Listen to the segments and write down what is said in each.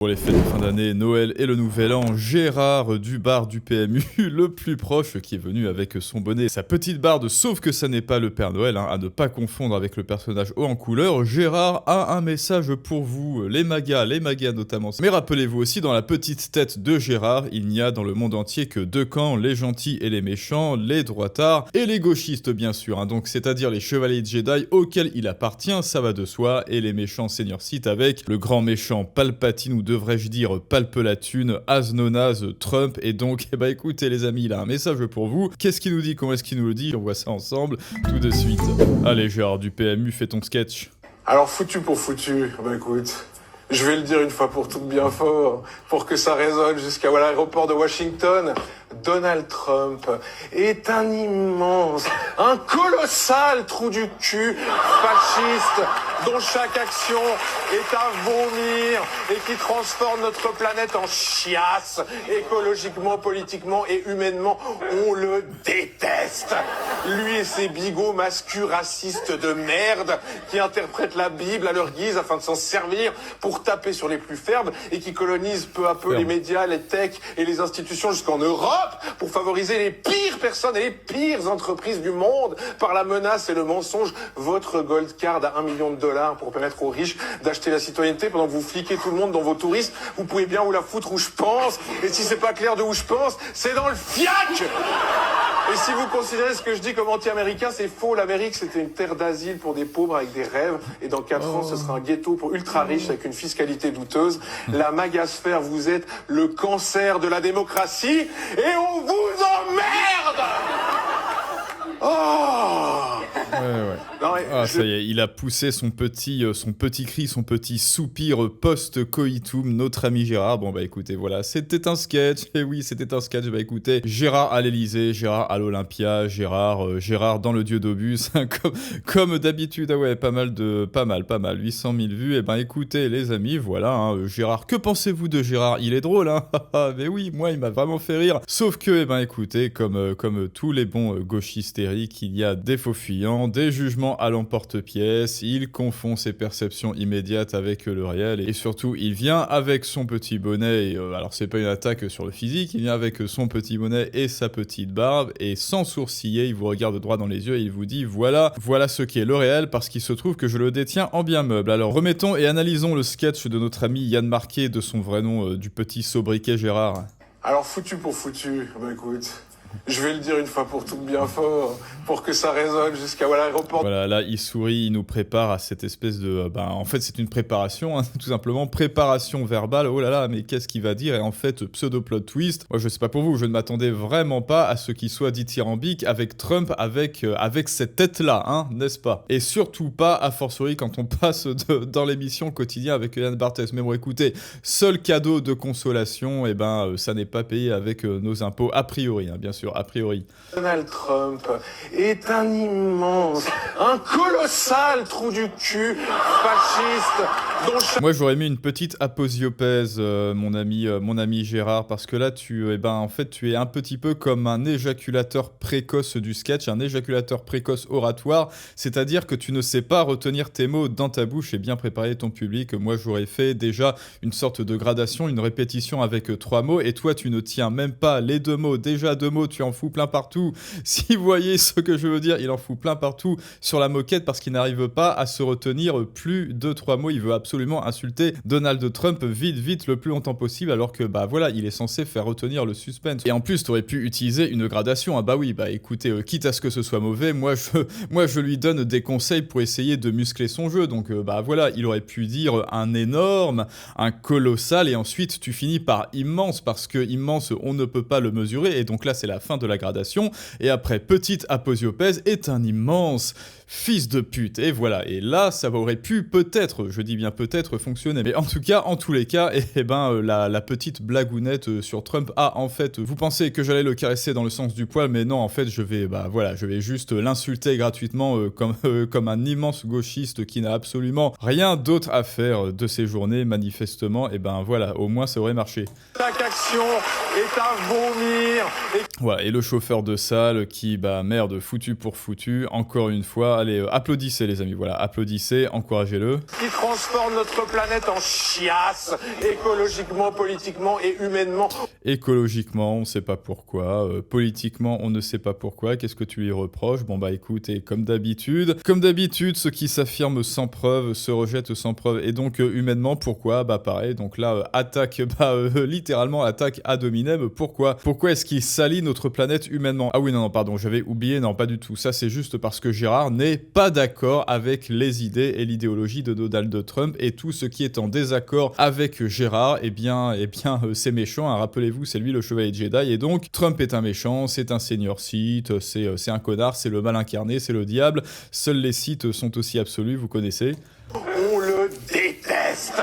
Pour les fêtes de fin d'année, Noël et le Nouvel An, Gérard du bar du PMU, le plus proche, qui est venu avec son bonnet et sa petite barde, sauf que ça n'est pas le Père Noël, à ne pas confondre avec le personnage haut en couleur. Gérard a un message pour vous, les magas notamment. Mais rappelez-vous aussi, dans la petite tête de Gérard, il n'y a dans le monde entier que deux camps, les gentils et les méchants, les droitards et les gauchistes bien sûr, donc c'est-à-dire les chevaliers Jedi auxquels il appartient, ça va de soi, et les méchants Seigneur Sith avec le grand méchant Palpatine, ou devrais-je dire Palpelatune, Asnonaz, Trump. Et donc, écoutez les amis, il a un message pour vous. Qu'est-ce qu'il nous dit? Comment est-ce qu'il nous le dit? On voit ça ensemble tout de suite. Allez Gérard du PMU, fais ton sketch. Alors foutu pour foutu, écoute, je vais le dire une fois pour toutes bien fort, pour que ça résonne jusqu'à l'aéroport de Washington. Donald Trump est un immense, un colossal trou du cul fasciste dont chaque action est à vomir et qui transforme notre planète en chiasse, écologiquement, politiquement et humainement. On le déteste. Lui et ses bigots mascus racistes de merde qui interprètent la Bible à leur guise afin de s'en servir pour taper sur les plus faibles et qui colonisent peu à peu les médias, les techs et les institutions jusqu'en Europe pour favoriser les pires personnes et les pires entreprises du monde par la menace et le mensonge. Votre gold card à $1 million pour permettre aux riches d'acheter la citoyenneté pendant que vous fliquez tout le monde dans vos touristes. Vous pouvez bien vous la foutre où je pense. Et si c'est pas clair de où je pense, c'est dans le FIAC. Et si vous considérez ce que je dis comme anti-américain, c'est faux. L'Amérique, c'était une terre d'asile pour des pauvres avec des rêves. Et dans 4 ans, ce sera un ghetto pour ultra riches avec une fiscalité douteuse. La magasphère, vous êtes le cancer de la démocratie. Et on vous emmerde. Oh! Ouais. Non, ça y est, il a poussé son petit cri, son petit soupir post-coitum, notre ami Gérard. Bon écoutez, voilà, c'était un sketch. Et oui, c'était un sketch. Écoutez, Gérard à l'Elysée, Gérard à l'Olympia, Gérard dans le dieu d'Obus, comme d'habitude. Ah ouais, pas mal, 800 000 vues. Et écoutez les amis, voilà, Gérard. Que pensez-vous de Gérard? Il est drôle, hein? Mais oui, moi il m'a vraiment fait rire. Sauf que, écoutez, comme tous les bons gauchistes hystériques, il y a des faux fuyants, des jugements à l'emporte-pièce, il confond ses perceptions immédiates avec le réel, et surtout il vient avec son petit bonnet, et, alors c'est pas une attaque sur le physique, il vient avec son petit bonnet et sa petite barbe, et sans sourciller, il vous regarde droit dans les yeux et il vous dit voilà ce qu'est le réel, parce qu'il se trouve que je le détiens en bien meuble. Alors remettons et analysons le sketch de notre ami Yann Marquet, de son vrai nom, du petit sobriquet Gérard. Alors foutu pour foutu, écoute, je vais le dire une fois pour toutes bien fort, pour que ça résonne jusqu'à l'aéroport. Voilà, là, il sourit, il nous prépare à cette espèce de... en fait, c'est une préparation, tout simplement, préparation verbale. Oh là là, mais qu'est-ce qu'il va dire? Et en fait, pseudo-plot twist. Moi, je sais pas pour vous, je ne m'attendais vraiment pas à ce qu'il soit dithyrambique avec Trump, avec cette tête-là, n'est-ce pas? Et surtout pas, a fortiori, quand on passe dans l'émission quotidienne avec Yann Barthès. Mais bon, écoutez, seul cadeau de consolation, ça n'est pas payé avec nos impôts, a priori, bien sûr. A priori. Donald Trump est un immense, un colossal trou du cul fasciste dont Moi j'aurais mis une petite aposiopèse, mon ami Gérard, parce que là tu es un petit peu comme un éjaculateur précoce du sketch, un éjaculateur précoce oratoire, c'est-à-dire que tu ne sais pas retenir tes mots dans ta bouche et bien préparer ton public. Moi j'aurais fait déjà une sorte de gradation, une répétition avec 3 mots, et toi tu ne tiens même pas les 2 mots, déjà 2 mots, tu en fous plein partout. Si vous voyez ce que je veux dire, il en fout plein partout sur la moquette parce qu'il n'arrive pas à se retenir plus de 3 mots. Il veut absolument insulter Donald Trump vite, le plus longtemps possible, alors que il est censé faire retenir le suspense. Et en plus, t'aurais pu utiliser une gradation. Écoutez, quitte à ce que ce soit mauvais, moi je lui donne des conseils pour essayer de muscler son jeu. Donc il aurait pu dire un énorme, un colossal, et ensuite tu finis par immense, parce que immense, on ne peut pas le mesurer, et donc là c'est la fin de la gradation, et après petite aposiopèse est un immense fils de pute, et voilà, et là ça aurait pu peut-être, je dis bien peut-être, fonctionner, mais en tout cas, en tous les cas, la petite blagounette sur Trump en fait, vous pensez que j'allais le caresser dans le sens du poil, mais non, en fait je vais juste l'insulter gratuitement comme un immense gauchiste qui n'a absolument rien d'autre à faire de ses journées, manifestement, au moins ça aurait marché. Chaque action est à vomir. Voilà, et le chauffeur de salle qui, merde, foutu pour foutu, encore une fois. allez, applaudissez les amis, voilà, applaudissez, encouragez-le. Qui transforme notre planète en chiasse, écologiquement, politiquement et humainement. Écologiquement, on ne sait pas pourquoi. Politiquement, on ne sait pas pourquoi. Qu'est-ce que tu lui reproches? Bon bah écoute, et comme d'habitude, ceux qui s'affirment sans preuve se rejettent sans preuve. Et donc humainement, pourquoi? Bah pareil, donc là, attaque, littéralement attaque ad hominem. Pourquoi? Pourquoi est-ce qu'il salit notre planète humainement? Ah oui, non, pardon, j'avais oublié, non, pas du tout. Ça, c'est juste parce que Gérard n'est pas d'accord avec les idées et l'idéologie de Donald Trump, et tout ce qui est en désaccord avec Gérard, eh bien, c'est méchant, hein. Rappelez-vous, c'est lui le chevalier Jedi, et donc Trump est un méchant, c'est un senior Sith, c'est un connard, c'est le mal incarné, c'est le diable. Seuls les Sith sont aussi absolus, vous connaissez. On le déteste.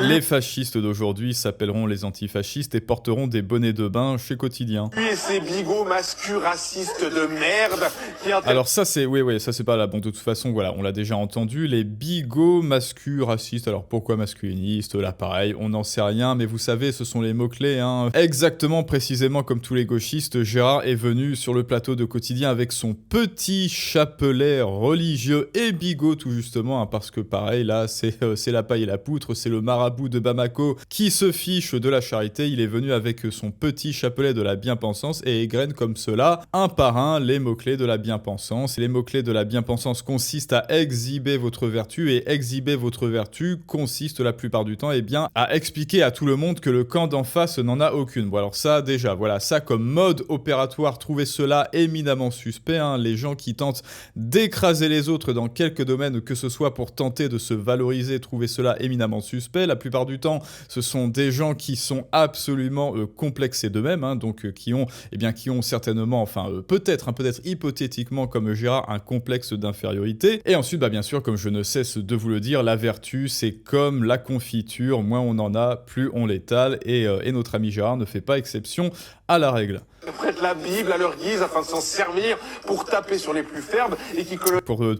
Les fascistes d'aujourd'hui s'appelleront les antifascistes et porteront des bonnets de bain chez Quotidien. Lui et ses bigots mascus racistes de merde Alors ça c'est, oui, ça c'est pas là, bon de toute façon voilà, on l'a déjà entendu, les bigots mascus racistes, alors pourquoi masculinistes, là pareil, on n'en sait rien, mais vous savez, ce sont les mots-clés, hein. Exactement, précisément comme tous les gauchistes, Gérard est venu sur le plateau de Quotidien avec son petit chapelet religieux et bigot tout justement, hein, parce que pareil, là c'est la paille et la poutre, c'est le marabout de Bamako qui se fiche de la charité, il est venu avec son petit chapelet de la bien-pensance et égrène comme cela, un par un, les mots-clés de la bien-pensance. Et les mots-clés de la bien-pensance consistent à exhiber votre vertu, et exhiber votre vertu consiste la plupart du temps, eh bien, à expliquer à tout le monde que le camp d'en face n'en a aucune. Bon alors ça, déjà, voilà, ça comme mode opératoire, trouvez cela éminemment suspect, hein, les gens qui tentent d'écraser les autres dans quelques domaines, que ce soit pour tenter de se valoriser, trouvez cela éminemment suspect. La plupart du temps, ce sont des gens qui sont absolument complexés d'eux-mêmes, hein, donc qui ont certainement, enfin peut-être hypothétiquement comme Gérard, un complexe d'infériorité. Et ensuite, bien sûr, comme je ne cesse de vous le dire, la vertu, c'est comme la confiture, moins on en a, plus on l'étale, et notre ami Gérard ne fait pas exception à la règle. Prête la Bible à leur guise afin de s'en servir pour taper sur les plus fermes et qui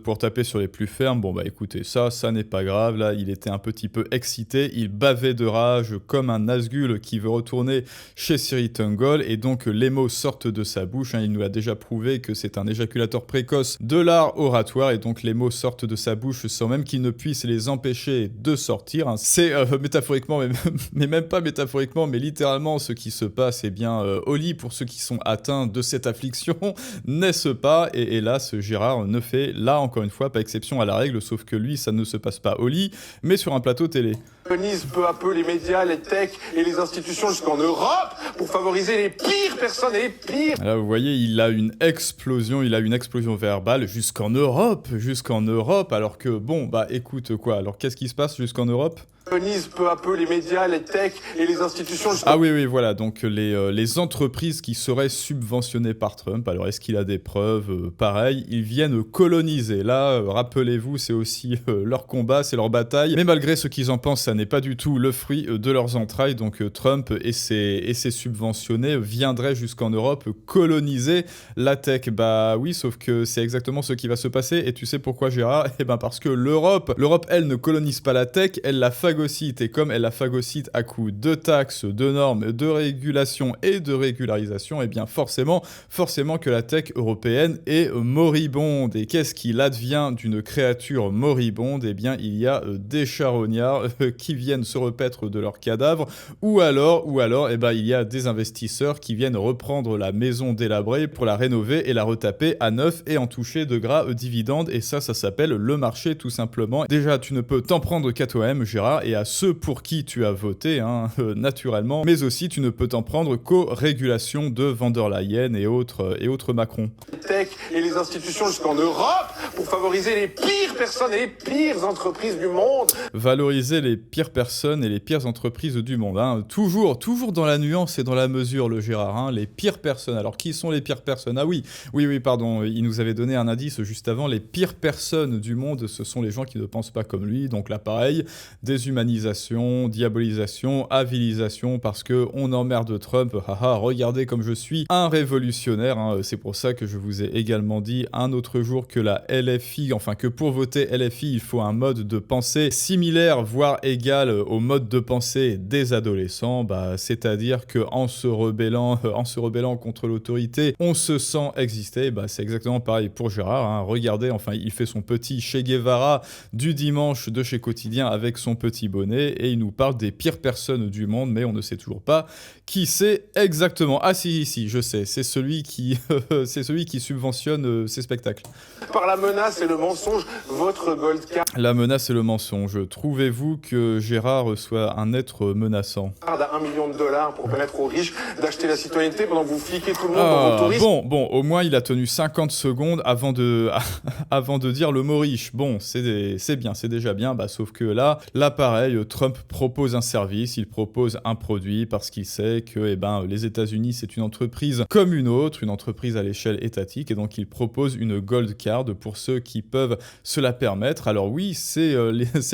pour taper sur les plus fermes, bon écoutez, ça n'est pas grave, là il était un petit peu excité, il bavait de rage comme un Nazgûl qui veut retourner chez Ciri Tungol, et donc les mots sortent de sa bouche, hein, il nous a déjà prouvé que c'est un éjaculateur précoce de l'art oratoire, et donc les mots sortent de sa bouche sans même qu'il ne puisse les empêcher de sortir, hein. C'est métaphoriquement, mais même pas métaphoriquement, mais littéralement ce qui se passe, eh bien au lit pour ceux qui sont atteints de cette affliction, n'est-ce pas? Et hélas, Gérard ne fait là encore une fois pas exception à la règle, sauf que lui, ça ne se passe pas au lit, mais sur un plateau télé. Colonise peu à peu les médias, les techs et les institutions jusqu'en Europe pour favoriser les pires personnes et les pires. Là, vous voyez, il a une explosion verbale jusqu'en Europe, alors que bon, écoute quoi, alors qu'est-ce qui se passe jusqu'en Europe? Colonise peu à peu les médias, les techs et les institutions jusqu'en... Ah oui, voilà, donc les entreprises qui seraient subventionnées par Trump, alors est-ce qu'il a des preuves? Pareil, ils viennent coloniser. Là, rappelez-vous, c'est aussi leur combat, c'est leur bataille, mais malgré ce qu'ils en pensent, ça n'est pas du tout le fruit de leurs entrailles, donc Trump et ses subventionnés viendraient jusqu'en Europe coloniser la tech. Bah oui, sauf que c'est exactement ce qui va se passer, et tu sais pourquoi, Gérard? Eh ben parce que l'Europe, elle ne colonise pas la tech, elle la phagocyte, et comme elle la phagocyte à coup de taxes, de normes, de régulation et de régularisation, eh bien forcément que la tech européenne est moribonde. Et qu'est-ce qu'il advient d'une créature moribonde? Eh bien il y a des charognards qui viennent se repaître de leurs cadavres, ou alors il y a des investisseurs qui viennent reprendre la maison délabrée pour la rénover et la retaper à neuf et en toucher de gras dividendes, et ça s'appelle le marché tout simplement. Déjà, tu ne peux t'en prendre qu'à toi-même, Gérard, et à ceux pour qui tu as voté, hein, naturellement, mais aussi tu ne peux t'en prendre qu'aux régulations de von der Leyen et autres Macron. Les techs et les institutions jusqu'en Europe pour favoriser les pires personnes et les pires entreprises du monde. Valoriser les pires personnes et les pires entreprises du monde, hein. Toujours dans la nuance et dans la mesure, le Gérard, hein. Les pires personnes. Alors qui sont les pires personnes? Ah oui, pardon, il nous avait donné un indice juste avant. Les pires personnes du monde, ce sont les gens qui ne pensent pas comme lui. Donc là, pareil, déshumanisation, diabolisation, avilisation, parce que on emmerde Trump. Haha, regardez comme je suis un révolutionnaire, hein. C'est pour ça que je vous ai également dit un autre jour que la LFI, enfin que pour voter LFI, il faut un mode de pensée similaire, voire égal au mode de pensée des adolescents, bah, c'est-à-dire qu'en se rebellant contre l'autorité, on se sent exister. Bah, c'est exactement pareil pour Gérard, hein. Regardez, enfin, il fait son petit Che Guevara du dimanche de chez Quotidien avec son petit bonnet et il nous parle des pires personnes du monde, mais on ne sait toujours pas qui c'est exactement. Ah si, je sais, c'est celui qui subventionne ces spectacles. Par la menace et le mensonge, votre gold card La menace et le mensonge. Trouvez-vous que Gérard soit un être menaçant? à $1 million pour permettre aux riches d'acheter la citoyenneté pendant que vous fliquez tout le monde dans vos touristes. Bon, au moins il a tenu 50 secondes avant de, avant de dire le mot riche. Bon, c'est bien, c'est déjà bien, bah, sauf que là, pareil, Trump propose un service, il propose un produit parce qu'il sait que les États-Unis, c'est une entreprise comme une autre, une entreprise à l'échelle étatique, et donc il propose une gold card pour ceux qui peuvent se la permettre. Alors oui, c'est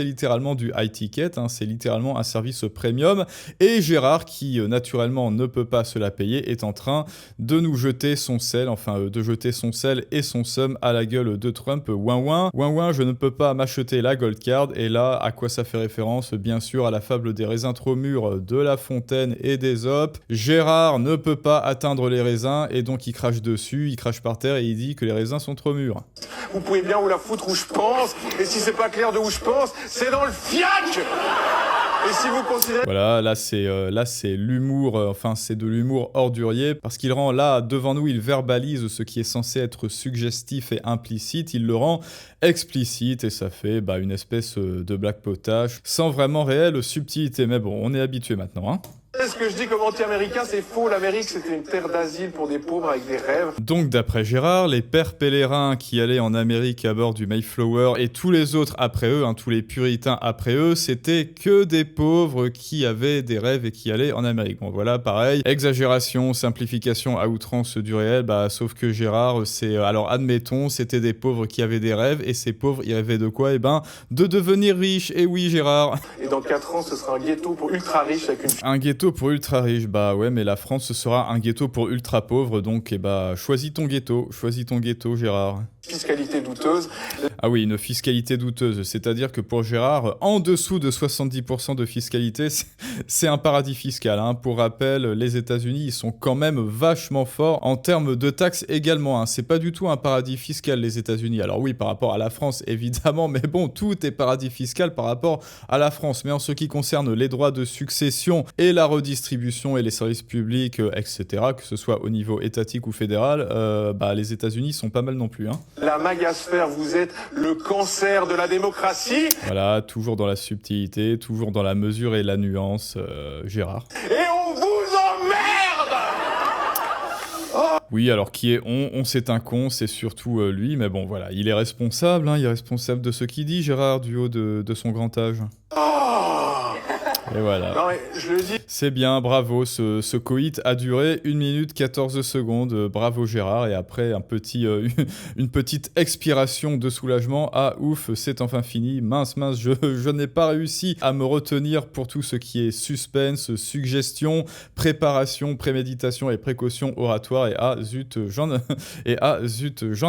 littéralement du high ticket, hein, c'est littéralement un service premium, et Gérard, qui naturellement ne peut pas se la payer, est en train de nous jeter son sel, de jeter son sel et son seum à la gueule de Trump. Ouin, je ne peux pas m'acheter la gold card. Et là, à quoi ça fait référence? Bien sûr à la fable des raisins trop mûrs de La Fontaine et d'Ésope. Gérard ne peut pas atteindre les raisins et donc il crache dessus, il crache par terre et il dit que les raisins sont trop mûrs. Vous pouvez bien vous la foutre où je pense, et si c'est pas clair de où je pense, c'est dans le fiac. Et si vous considérez... Voilà, là c'est l'humour, c'est de l'humour ordurier, parce qu'il rend là, devant nous, il verbalise ce qui est censé être suggestif et implicite, il le rend explicite, et ça fait une espèce de blague potache, sans vraiment réelle subtilité, mais bon, on est habitué maintenant, hein. Ce que je dis comme anti-américain, c'est faux. L'Amérique, c'était une terre d'asile pour des pauvres avec des rêves. Donc, d'après Gérard, les pères pèlerins qui allaient en Amérique à bord du Mayflower et tous les autres après eux, tous les puritains après eux, c'était que des pauvres qui avaient des rêves et qui allaient en Amérique. Bon, voilà, pareil, exagération, simplification à outrance du réel, sauf que Gérard, alors admettons, c'était des pauvres qui avaient des rêves, et ces pauvres, ils rêvaient de quoi? De devenir riches. Et oui, Gérard. Et dans 4 ans, ce sera un ghetto pour ultra riches avec une... Un ghetto pour ultra riches, ouais, mais la France, ce sera un ghetto pour ultra pauvres, donc choisis ton ghetto, Gérard. Fiscalité douteuse. Ah oui, une fiscalité douteuse, c'est-à-dire que pour Gérard, en dessous de 70% de fiscalité, c'est un paradis fiscal, hein. Pour rappel, les États-Unis, ils sont quand même vachement forts en termes de taxes également, hein. C'est pas du tout un paradis fiscal, les États-Unis. Alors oui, par rapport à la France, évidemment, mais bon, tout est paradis fiscal par rapport à la France. Mais en ce qui concerne les droits de succession et la redistribution et les services publics, etc., que ce soit au niveau étatique ou fédéral, les États-Unis sont pas mal non plus, hein. La magasphère, vous êtes le cancer de la démocratie. Voilà, toujours dans la subtilité, toujours dans la mesure et la nuance, Gérard. Et on vous emmerde. Oui, alors qui est on c'est un con, c'est surtout lui, mais bon voilà, il est responsable, hein, il est responsable de ce qu'il dit, Gérard, du haut de son grand âge. Et voilà. Non, mais je le dis. C'est bien, bravo, ce coït a duré 1 minute 14 secondes, bravo Gérard, et après une petite expiration de soulagement, ah ouf, c'est enfin fini, mince, je n'ai pas réussi à me retenir pour tout ce qui est suspense, suggestion, préparation, préméditation et précaution oratoire, et zut, j'en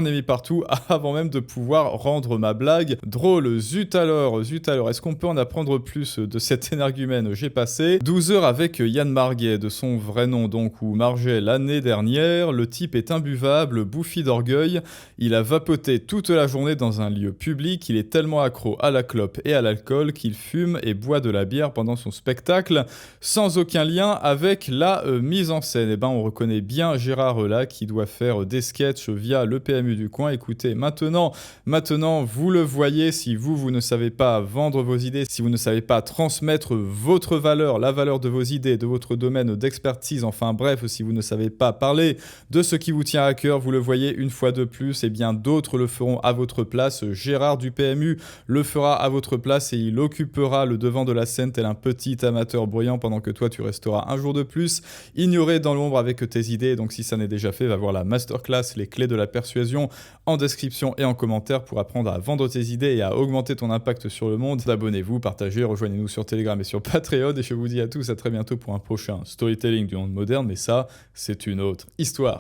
ai mis partout avant même de pouvoir rendre ma blague drôle. Zut alors, est-ce qu'on peut en apprendre plus de cet énergumène? J'ai passé 12 heures avec Yann Marguet, de son vrai nom donc, ou Marget, l'année dernière. Le type est imbuvable, bouffi d'orgueil. Il a vapoté toute la journée dans un lieu public. Il est tellement accro à la clope et à l'alcool qu'il fume et boit de la bière pendant son spectacle, sans aucun lien avec la mise en scène. On reconnaît bien Gérard là, qui doit faire des sketchs via le PMU du coin. Écoutez, maintenant, vous le voyez, si vous ne savez pas vendre vos idées, si vous ne savez pas transmettre votre valeur, la valeur de vos idées, de votre domaine d'expertise, enfin bref, si vous ne savez pas parler de ce qui vous tient à cœur, vous le voyez une fois de plus, et bien d'autres le feront à votre place. Gérard du PMU le fera à votre place et il occupera le devant de la scène tel un petit amateur bruyant pendant que toi tu resteras un jour de plus ignoré dans l'ombre avec tes idées. Donc si ça n'est déjà fait, va voir la masterclass Les clés de la persuasion en description et en commentaire pour apprendre à vendre tes idées et à augmenter ton impact sur le monde. Abonnez-vous, partagez, rejoignez-nous sur Telegram et sur Patreon, et je vous dis à tous à très bientôt pour un prochain storytelling du monde moderne, mais ça, c'est une autre histoire.